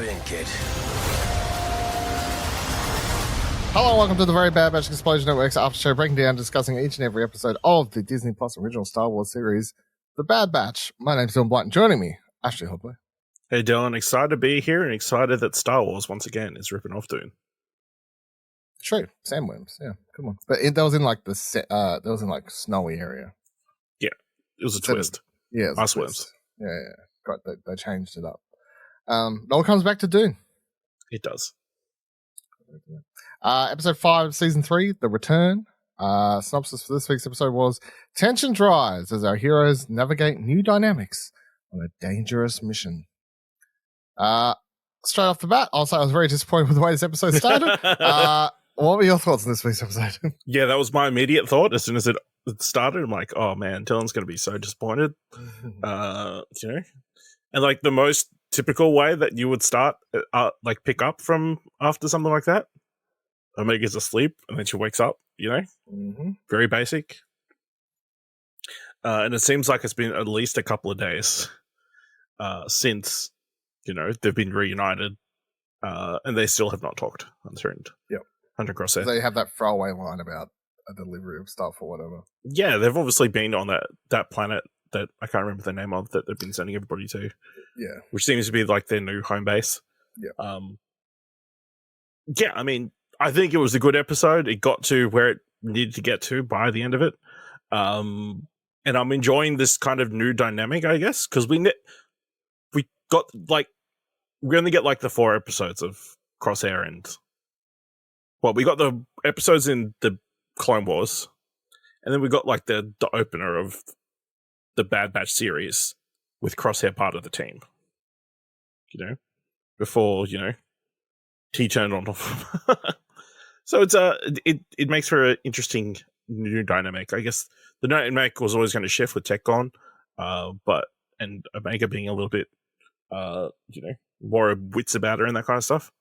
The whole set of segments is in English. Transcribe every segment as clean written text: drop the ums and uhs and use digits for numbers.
in, kid. Hello, welcome to the Very Bad Batch Explosion Network's after show, breaking down, discussing each and every episode of the Disney Plus original Star Wars series, The Bad Batch. My name's Dylan Blight, and joining me, Ashley Hobley. Hey Dylan, excited to be here and excited that Star Wars once again is ripping off Dune. True, sandworms, yeah, come on. But that was in like that was in like snowy area. Yeah, it was a twist. Yeah, Ice worms. Yeah. Got they changed it up. It all comes back to Dune. It does. Episode 5 of Season 3, The Return. Synopsis for this week's episode was: tension rise as our heroes navigate new dynamics on a dangerous mission. Straight off the bat, I'll say I was very disappointed with the way this episode started. What were your thoughts on this week's episode? Yeah, that was my immediate thought. As soon as it started, I'm like, oh man, Dylan's going to be so disappointed. And like the most typical way that you would start, like pick up from after something like that. Omega's asleep and then she wakes up, very basic. And it seems like it's been at least a couple of days since, they've been reunited and they still have not talked on Threatened. Yep. Hunter Crosshair. They have that throwaway line about a delivery of stuff or whatever. Yeah, they've obviously been on that planet that I can't remember the name of that they've been sending everybody to. Yeah. Which seems to be like their new home base. Yeah. I mean, I think it was a good episode. It got to where it needed to get to by the end of it. And I'm enjoying this kind of new dynamic, I guess, because we only get like the 4 episodes of Crosshair and we got the episodes in the Clone Wars, and then we got like the opener of the Bad Batch series with Crosshair part of the team. Before he turned on off. So it's it makes for an interesting new dynamic. I guess the dynamic was always going to shift with Tech gone, and Omega being a little bit more wits about her and that kind of stuff.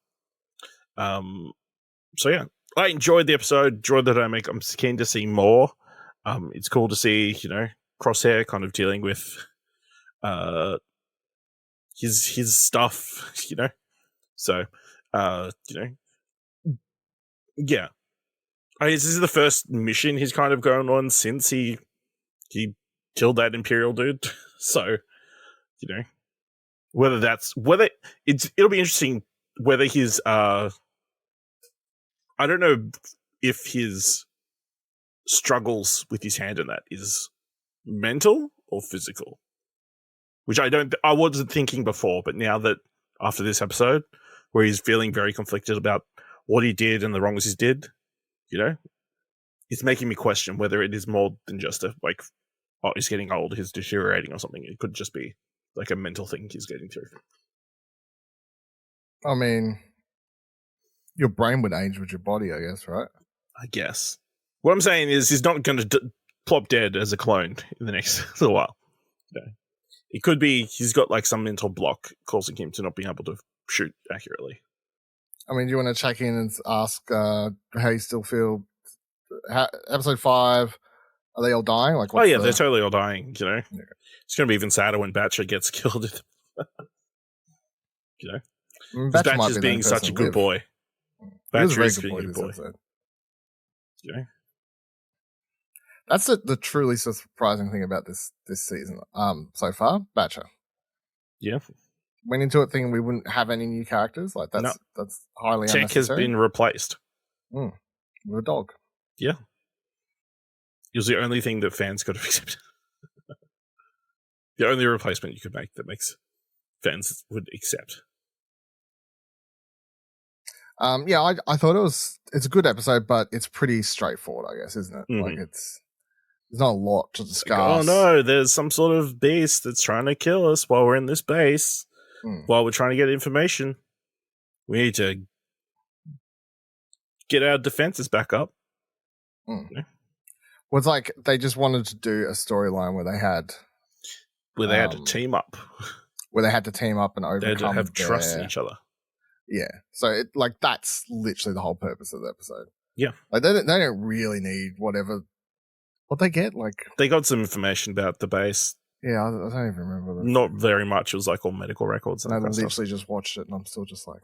So yeah, I enjoyed the episode, enjoyed the dynamic. I'm keen to see more. It's cool to see, Crosshair kind of dealing with his stuff, So yeah. This is the first mission he's kind of going on since he killed that Imperial dude. So, it'll be interesting whether his I don't know if his struggles with his hand in that is mental or physical, which I wasn't thinking before, but now that after this episode where he's feeling very conflicted about what he did and the wrongs he did, it's making me question whether it is more than just he's getting old, he's deteriorating or something. It could just be like a mental thing he's getting through. I mean, your brain would age with your body, I guess, right? I guess. What I'm saying is he's not going to plop dead as a clone in the next little while. It could be he's got like some mental block causing him to not be able to shoot accurately. I mean, do you want to check in and ask how you still feel? Episode 5, are they all dying? They're totally all dying, Yeah. It's going to be even sadder when Batcher gets killed. Batcher's being such a good boy. Batcher is a good boy. That's the truly surprising thing about this season so far. Batcher. Yeah. Went into it thinking we wouldn't have any new characters. That's highly unnecessary. Tech has been replaced. With a dog. Yeah. It was the only thing that fans could have accepted. The only replacement you could make that makes fans would accept. I thought it's a good episode, but it's pretty straightforward, I guess, isn't it? Mm-hmm. There's not a lot to discuss. Oh no, there's some sort of beast that's trying to kill us while we're in this base. While we're trying to get information. We need to get our defenses back up. Well, it's like they just wanted to do a storyline where they had to team up. Where they had to team up and overcome. They had to have trust in each other. Yeah. So that's literally the whole purpose of the episode. Yeah. They don't really need what they get. They got some information about the base. Yeah, I don't even remember. Not very much. It was like all medical records. And I that kind of literally stuff. just watched it, and I'm still just like,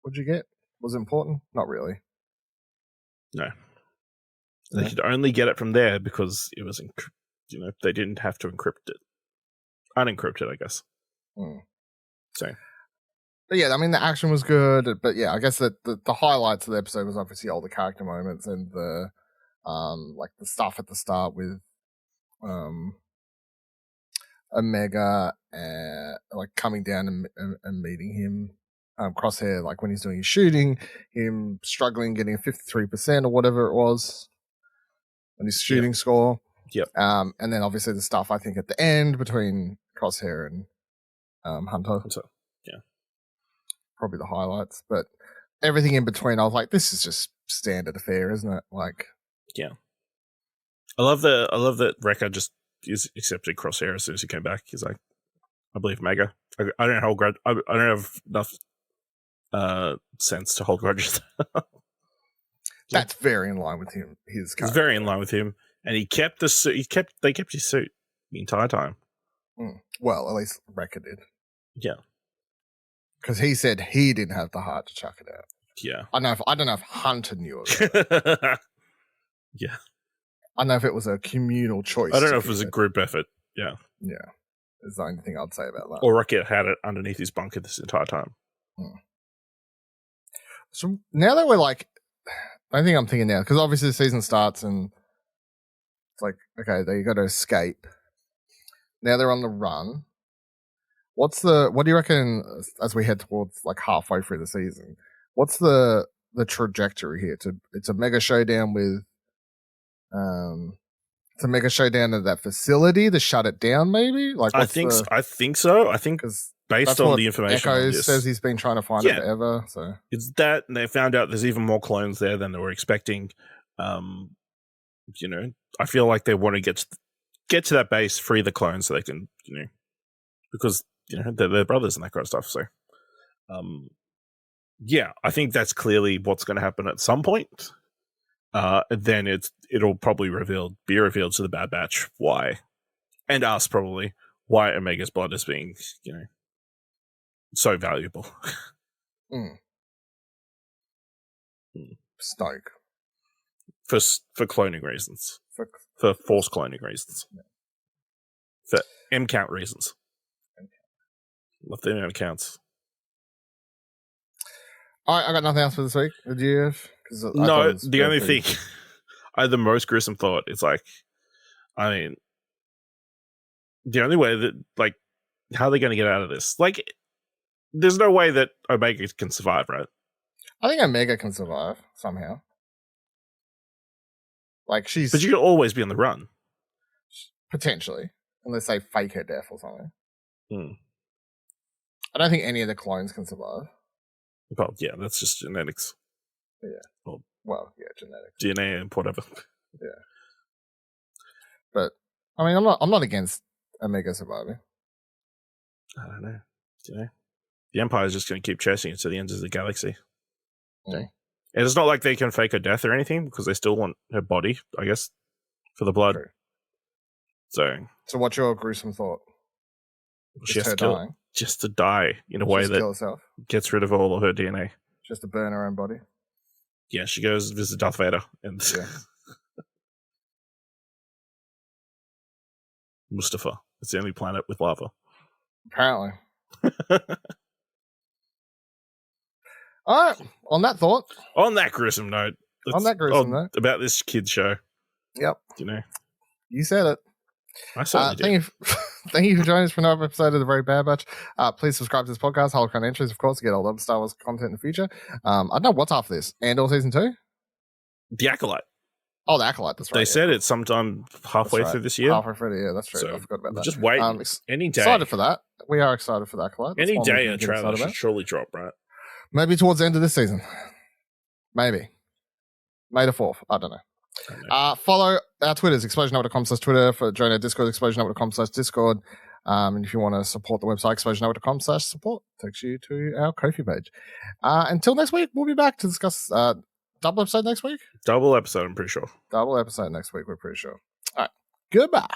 "What'd you get? Was it important? Not really." No. Yeah. They could only get it from there because it was, they didn't have to encrypt it. Unencrypt it, I guess. So. But yeah, I mean, the action was good. But yeah, I guess that the highlights of the episode was obviously all the character moments and the like the stuff at the start with Omega like coming down and meeting him. Crosshair, like when he's doing his shooting, him struggling getting a 53% or whatever it was on his shooting score. Yep. And then obviously the stuff I think at the end between Crosshair and Hunter. Yeah. Probably the highlights. But everything in between, I was like, this is just standard affair, isn't it? Like, yeah. I love that Wrecker just is accepted Crosshair as soon as he came back. He's like, I believe Mega. I don't know how I don't have enough sense to hold grudges. That's very in line with him. His character. It's very in line with him, and he kept the suit. They kept his suit the entire time. Well, at least Wrecker did. Yeah, because he said he didn't have the heart to chuck it out. Yeah, I don't know if Hunter knew it. Yeah, I don't know if it was a communal choice. I don't know if it was a group effort. Yeah, is the only thing I'd say about that. Or Rocket had it underneath his bunker this entire time. So now that we're like, I think I'm thinking now, because obviously the season starts and it's like, okay, they got to escape. Now they're on the run. What do you reckon as we head towards like halfway through the season? What's the trajectory here? It's a mega showdown with, it's a mega showdown at that facility to shut it down, maybe. Like I think so. I think based on the information, Echo says he's been trying to find it forever. So it's that, and they found out there's even more clones there than they were expecting. I feel like they want to get to that base, free the clones, so they can, because they're brothers and that kind of stuff. So, I think that's clearly what's going to happen at some point. Then it'll probably be revealed to the Bad Batch why, and us probably, why Omega's blood is being, so valuable. Stoke. For cloning reasons. For force cloning reasons. Yeah. For M count reasons. Love the M counts. I got nothing else for this week. Did you have? No, the only thing I had the most gruesome thought is like, I mean, the only way that, like, how are they going to get out of this? Like, there's no way that Omega can survive, right? I think Omega can survive somehow. Like, but you can always be on the run. Potentially. Unless they fake her death or something. I don't think any of the clones can survive. Well, yeah, that's just genetics. Yeah. Well, genetics. DNA and whatever. Yeah. But, I mean, I'm not against Omega surviving. I don't know. The Empire is just going to keep chasing it to the ends of the galaxy. And it's not like they can fake her death or anything, because they still want her body, I guess, for the blood. True. So what's your gruesome thought? Just to die in a way that gets rid of all of her DNA. Just to burn her own body? Yeah, she goes visit Darth Vader. And Mustafa. It's the only planet with lava. Apparently. All right. On that thought. On that gruesome note. About this kids show. Yep. You said it. I certainly did. Thank you for joining us for another episode of The Very Bad Batch. Please subscribe to this podcast, Holocron Entries, of course, to get all the other Star Wars content in the future. I don't know what's after this. Andor Season 2? The Acolyte. Oh, The Acolyte, that's right. They said it's sometime halfway through this year. Halfway through, that's true. So I forgot about that. Just wait. Any day. Excited for that. We are excited for The Acolyte. That's any day a trailer should surely drop, right? Maybe towards the end of this season. Maybe. May the 4th. I don't know. Follow our Twitters, explosionhour.com/Twitter, for join our Discord, explosionhour.com/Discord. And if you want to support the website, explosionhour.com/support, takes you to our Ko-fi page. Until next week, we'll be back to discuss double episode next week. Double episode, I'm pretty sure. Double episode next week, we're pretty sure. All right. Goodbye.